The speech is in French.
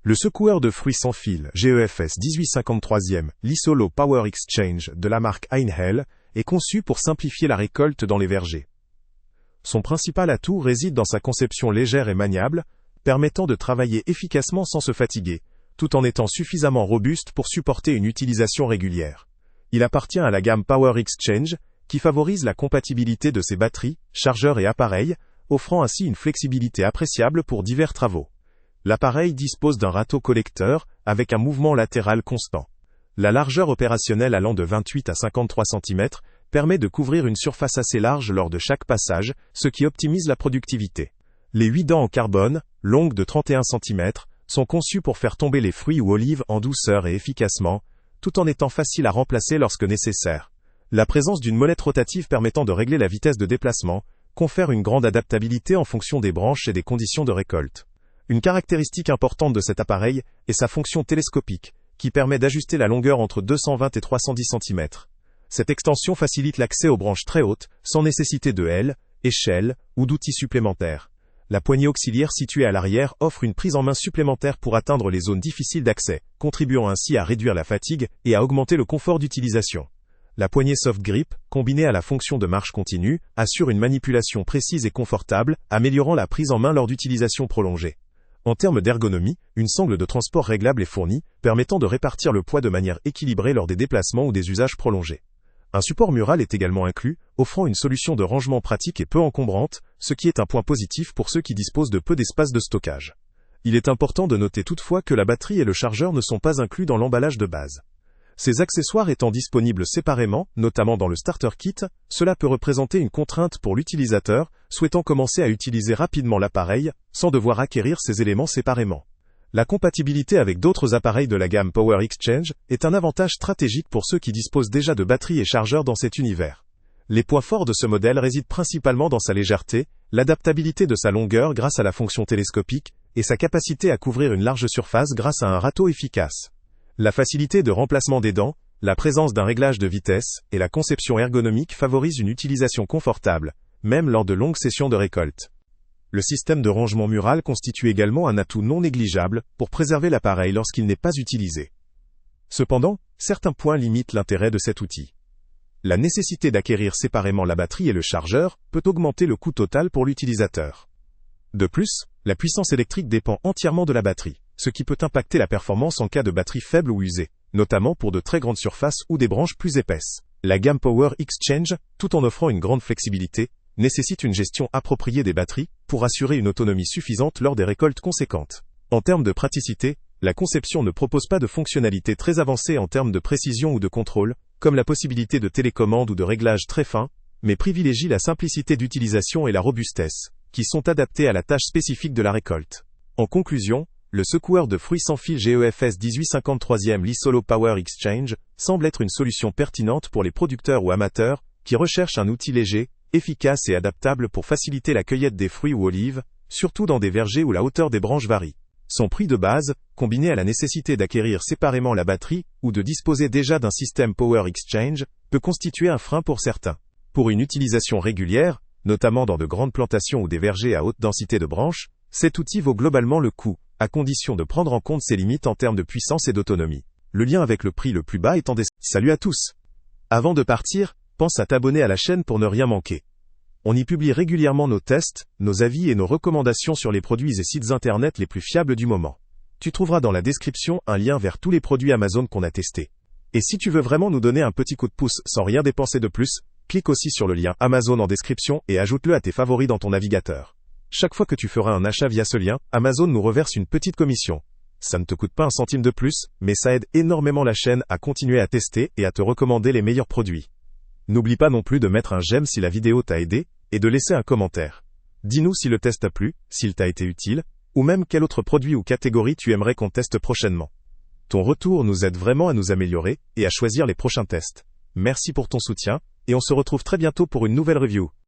Le secoueur de fruits sans fil GEFS 1853e Li-Solo Power Exchange de la marque Einhell est conçu pour simplifier la récolte dans les vergers. Son principal atout réside dans sa conception légère et maniable, permettant de travailler efficacement sans se fatiguer, tout en étant suffisamment robuste pour supporter une utilisation régulière. Il appartient à la gamme Power Exchange, qui favorise la compatibilité de ses batteries, chargeurs et appareils, offrant ainsi une flexibilité appréciable pour divers travaux. L'appareil dispose d'un râteau collecteur, avec un mouvement latéral constant. La largeur opérationnelle allant de 28 à 53 cm permet de couvrir une surface assez large lors de chaque passage, ce qui optimise la productivité. Les 8 dents en carbone, longues de 31 cm, sont conçues pour faire tomber les fruits ou olives en douceur et efficacement, tout en étant faciles à remplacer lorsque nécessaire. La présence d'une molette rotative permettant de régler la vitesse de déplacement confère une grande adaptabilité en fonction des branches et des conditions de récolte. Une caractéristique importante de cet appareil est sa fonction télescopique, qui permet d'ajuster la longueur entre 220 et 310 cm. Cette extension facilite l'accès aux branches très hautes, sans nécessité de ailes, échelles ou d'outils supplémentaires. La poignée auxiliaire située à l'arrière offre une prise en main supplémentaire pour atteindre les zones difficiles d'accès, contribuant ainsi à réduire la fatigue et à augmenter le confort d'utilisation. La poignée soft grip, combinée à la fonction de marche continue, assure une manipulation précise et confortable, améliorant la prise en main lors d'utilisation prolongée. En termes d'ergonomie, une sangle de transport réglable est fournie, permettant de répartir le poids de manière équilibrée lors des déplacements ou des usages prolongés. Un support mural est également inclus, offrant une solution de rangement pratique et peu encombrante, ce qui est un point positif pour ceux qui disposent de peu d'espace de stockage. Il est important de noter toutefois que la batterie et le chargeur ne sont pas inclus dans l'emballage de base. Ces accessoires étant disponibles séparément, notamment dans le starter kit, cela peut représenter une contrainte pour l'utilisateur, souhaitant commencer à utiliser rapidement l'appareil, sans devoir acquérir ces éléments séparément. La compatibilité avec d'autres appareils de la gamme Power Exchange est un avantage stratégique pour ceux qui disposent déjà de batteries et chargeurs dans cet univers. Les points forts de ce modèle résident principalement dans sa légèreté, l'adaptabilité de sa longueur grâce à la fonction télescopique, et sa capacité à couvrir une large surface grâce à un râteau efficace. La facilité de remplacement des dents, la présence d'un réglage de vitesse et la conception ergonomique favorisent une utilisation confortable, même lors de longues sessions de récolte. Le système de rangement mural constitue également un atout non négligeable pour préserver l'appareil lorsqu'il n'est pas utilisé. Cependant, certains points limitent l'intérêt de cet outil. La nécessité d'acquérir séparément la batterie et le chargeur peut augmenter le coût total pour l'utilisateur. De plus, la puissance électrique dépend entièrement de la batterie, ce qui peut impacter la performance en cas de batterie faible ou usée, notamment pour de très grandes surfaces ou des branches plus épaisses. La gamme Power Exchange, tout en offrant une grande flexibilité, nécessite une gestion appropriée des batteries pour assurer une autonomie suffisante lors des récoltes conséquentes. En termes de praticité, la conception ne propose pas de fonctionnalités très avancées en termes de précision ou de contrôle, comme la possibilité de télécommande ou de réglage très fin, mais privilégie la simplicité d'utilisation et la robustesse, qui sont adaptées à la tâche spécifique de la récolte. En conclusion, le secoueur de fruits sans fil GEFS 1853e Li-Solo Power Exchange semble être une solution pertinente pour les producteurs ou amateurs qui recherchent un outil léger, efficace et adaptable pour faciliter la cueillette des fruits ou olives, surtout dans des vergers où la hauteur des branches varie. Son prix de base, combiné à la nécessité d'acquérir séparément la batterie ou de disposer déjà d'un système Power Exchange, peut constituer un frein pour certains. Pour une utilisation régulière, notamment dans de grandes plantations ou des vergers à haute densité de branches, cet outil vaut globalement le coup, à condition de prendre en compte ses limites en termes de puissance et d'autonomie. Le lien avec le prix le plus bas est en description. Salut à tous! Avant de partir, pense à t'abonner à la chaîne pour ne rien manquer. On y publie régulièrement nos tests, nos avis et nos recommandations sur les produits et sites internet les plus fiables du moment. Tu trouveras dans la description un lien vers tous les produits Amazon qu'on a testés. Et si tu veux vraiment nous donner un petit coup de pouce sans rien dépenser de plus, clique aussi sur le lien Amazon en description et ajoute-le à tes favoris dans ton navigateur. Chaque fois que tu feras un achat via ce lien, Amazon nous reverse une petite commission. Ça ne te coûte pas un centime de plus, mais ça aide énormément la chaîne à continuer à tester et à te recommander les meilleurs produits. N'oublie pas non plus de mettre un j'aime si la vidéo t'a aidé, et de laisser un commentaire. Dis-nous si le test t'a plu, s'il t'a été utile, ou même quel autre produit ou catégorie tu aimerais qu'on teste prochainement. Ton retour nous aide vraiment à nous améliorer, et à choisir les prochains tests. Merci pour ton soutien, et on se retrouve très bientôt pour une nouvelle review.